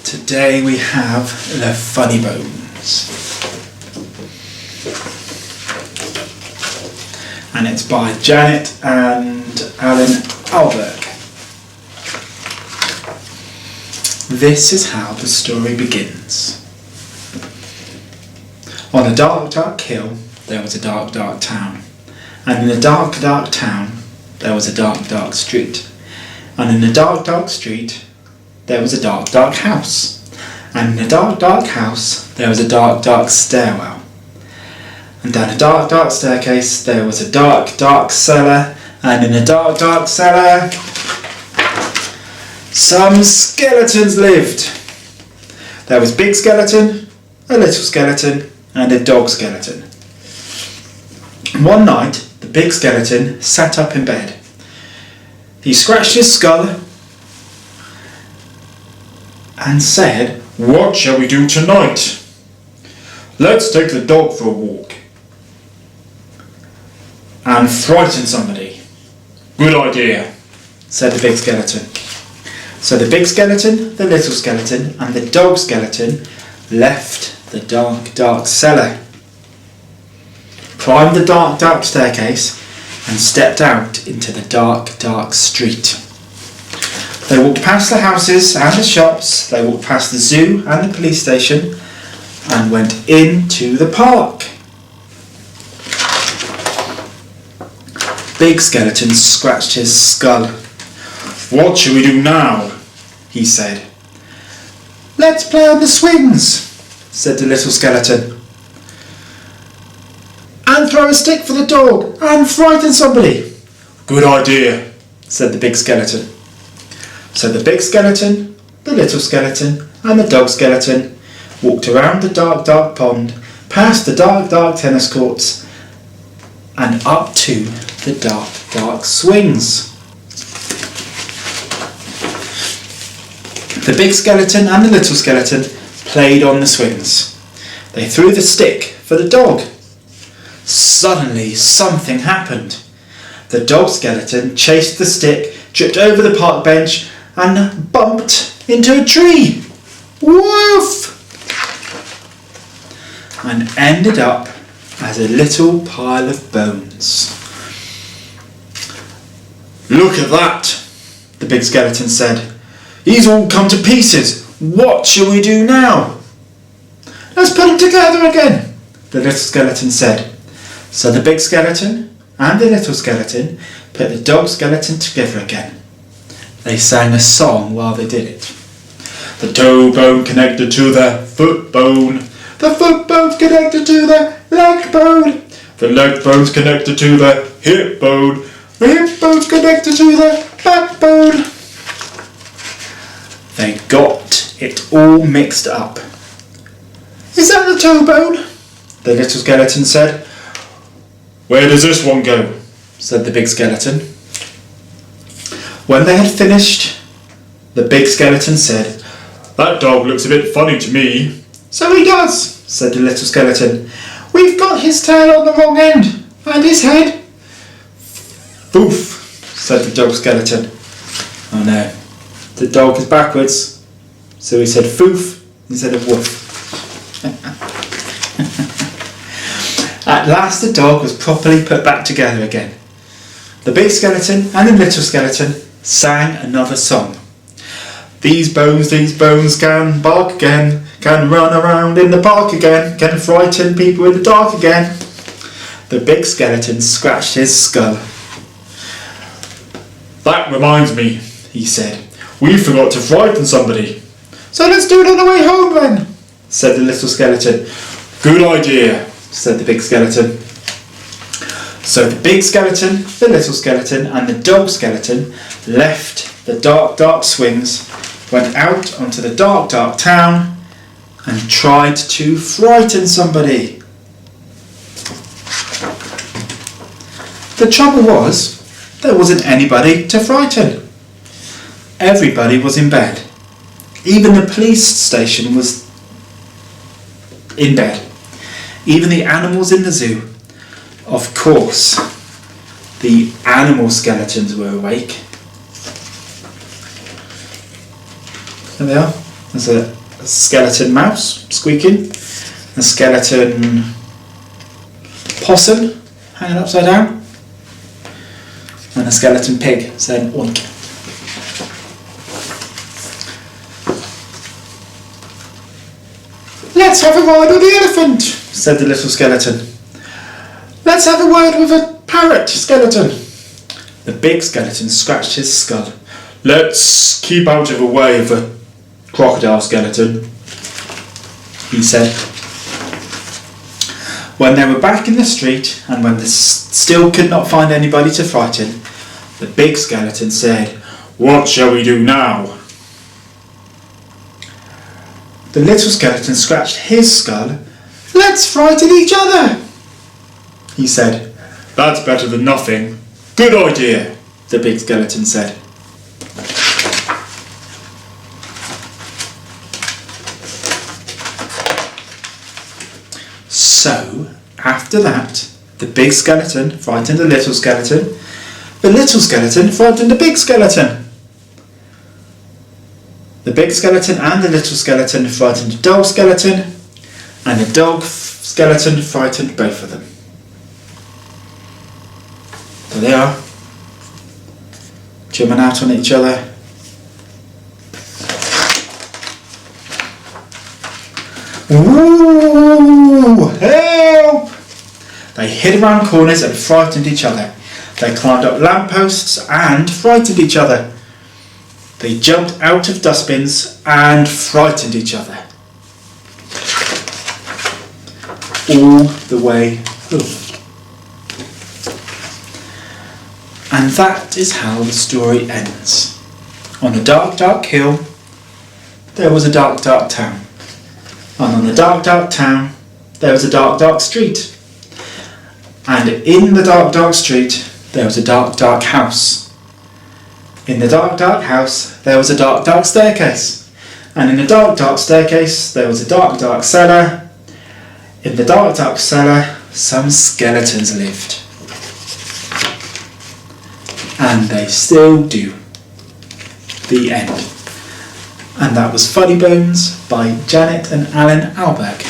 Today we have the Funny Bones. And it's by Janet and Alan Alberg. This is how the story begins. On a dark, dark hill, there was a dark, dark town. And in a dark, dark town, there was a dark, dark street. And in a dark, dark street, there was a dark, dark house. And in a dark, dark house, there was a dark, dark stairwell. And down a dark, dark staircase, there was a dark, dark cellar. And in a dark, dark cellar, some skeletons lived. There was a big skeleton, a little skeleton, and a dog skeleton. One night, the big skeleton sat up in bed. He scratched his skull and said, "What shall we do tonight? Let's take the dog for a walk and frighten somebody." "Good idea," said the big skeleton. So the big skeleton, the little skeleton, and the dog skeleton left the dark, dark cellar, climbed the dark, dark staircase, and stepped out into the dark, dark street. They walked past the houses and the shops, they walked past the zoo and the police station, and went into the park. Big Skeleton scratched his skull. "What shall we do now?" he said. "Let's play on the swings," said the little skeleton. "And throw a stick for the dog and frighten somebody." "Good idea," said the big skeleton. So the big skeleton, the little skeleton, and the dog skeleton walked around the dark, dark pond, past the dark, dark tennis courts, and up to the dark, dark swings. The big skeleton and the little skeleton played on the swings. They threw the stick for the dog. Suddenly something happened. The dog skeleton chased the stick, tripped over the park bench, and bumped into a tree. Woof! And ended up as a little pile of bones. "Look at that," the big skeleton said. "He's all come to pieces. What shall we do now?" "Let's put him together again," the little skeleton said. So the big skeleton and the little skeleton put the dog skeleton together again. They sang a song while they did it. "The toe bone connected to the foot bone. The foot bone's connected to the leg bone. The leg bone's connected to the hip bone. The hip bone's connected to the backbone." They got it all mixed up. "Is that the toe bone?" the little skeleton said. "Where does this one go?" said the big skeleton. When they had finished, the big skeleton said, "That dog looks a bit funny to me." "So he does," said the little skeleton. "We've got his tail on the wrong end, and his head." "Foof," said the dog skeleton. "Oh no, the dog is backwards." So he said foof instead of woof. At last the dog was properly put back together again. The big skeleton and the little skeleton sang another song. These bones can bark again, can run around in the park again, can frighten people in the dark again." The big skeleton scratched his skull. "That reminds me," he said. "We forgot to frighten somebody." "So let's do it on the way home then," said the little skeleton. "Good idea," said the big skeleton. So the big skeleton, the little skeleton, and the dog skeleton left the dark, dark swings, went out onto the dark, dark town, and tried to frighten somebody. The trouble was, there wasn't anybody to frighten. Everybody was in bed. Even the police station was in bed. Even the animals in the zoo. Of course, the animal skeletons were awake. There they are. There's a skeleton mouse squeaking, a skeleton possum hanging upside down, and a skeleton pig saying oink. "Let's have a ride with the elephant," said the little skeleton. "Let's have a word with a parrot skeleton." The big skeleton scratched his skull. "Let's keep out of the way of a crocodile skeleton," he said. When they were back in the street, and when they still could not find anybody to frighten, the big skeleton said, "What shall we do now?" The little skeleton scratched his skull. "Let's frighten each other," he said. "That's better than nothing. Good idea," the big skeleton said. So, after that, the big skeleton frightened the little skeleton frightened the big skeleton. The big skeleton and the little skeleton frightened the dog skeleton, and the dog skeleton frightened both of them. There they are, jumping out on each other. "Ooh, help!" They hid around corners and frightened each other. They climbed up lampposts and frightened each other. They jumped out of dustbins and frightened each other. All the way home. And that is how the story ends. On a dark, dark hill, there was a dark, dark town. And on the dark, dark town, there was a dark, dark street. And in the dark, dark street, there was a dark, dark house. In the dark, dark house, there was a dark, dark staircase. And in the dark, dark staircase, there was a dark, dark cellar. In the dark, dark cellar, some skeletons lived. And they still do. The end. And that was Funny Bones by Janet and Alan Alberg.